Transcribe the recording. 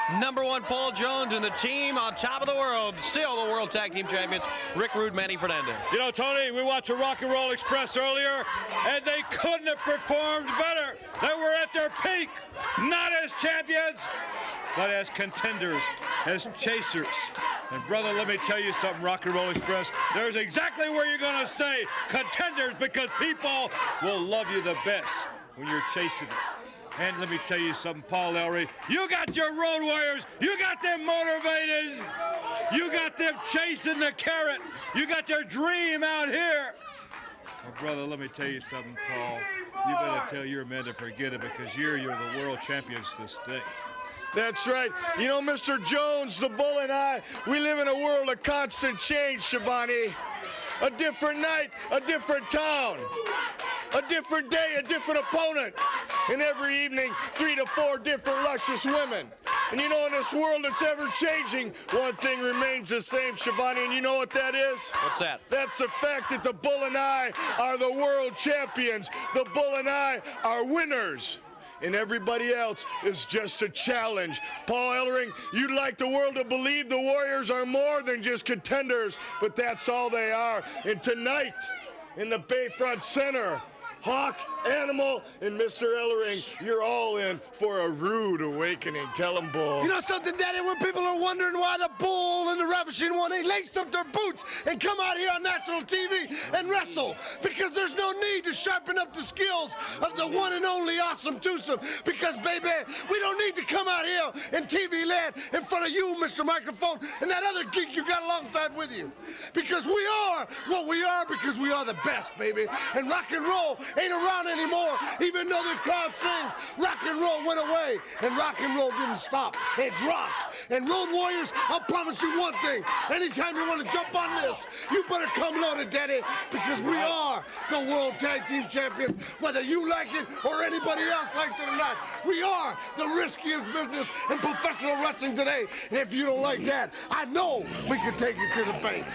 #1 Paul Jones and the team on top of the world, still the World Tag Team Champions, Rick Rude, Manny Fernandez. You know, Tony, we watched the Rock and Roll Express earlier, and they couldn't have performed better. They were at their peak, not as champions, but as contenders, as chasers. And brother, let me tell you something, Rock and Roll Express, there's exactly where you're gonna stay, contenders, because people will love you the best when you're chasing it. And let me tell you something, Paul Ellery, you got your road warriors, you got them motivated, you got them chasing the carrot, you got their dream out here. Well, brother, let me tell you something, Paul, you better tell your men to forget it, because you're the world champions to stay. That's right. You know, Mr. Jones, the Bull, and I, we live in a world of constant change, Schiavone. A different night, a different town. A different day, a different opponent. And every evening, 3 to 4 different luscious women. And you know, in this world that's ever changing, one thing remains the same, Schiavone, and you know what that is? What's that? That's the fact that the Bull and I are the world champions. The Bull and I are winners. And everybody else is just a challenge. Paul Ellering, you'd like the world to believe the Warriors are more than just contenders, but that's all they are. And tonight, in the Bayfront Center, Hawk, Animal, and Mr. Ellering, you're all in for a rude awakening. Tell them, Bull. You know something, Daddy, when people are wondering why the Bull and the Ravishing One ain't laced up their boots and come out here on national TV and wrestle, because there's no need to sharpen up the skills of the one and only Awesome Twosome, because, baby, we don't need to come out here in TV land in front of you, Mr. Microphone, and that other geek you got alongside with you, because we are what we are, because we are the best, baby, and rock and roll ain't around anymore. Even though the crowd sings, rock and roll went away, and rock and roll didn't stop. It dropped. And Road Warriors, I'll promise you one thing. Anytime you want to jump on this, you better come loaded, Daddy, because we are the World Tag Team Champions, whether you like it or anybody else likes it or not. We are the riskiest business in professional wrestling today. And if you don't like that, I know we can take it to the bank.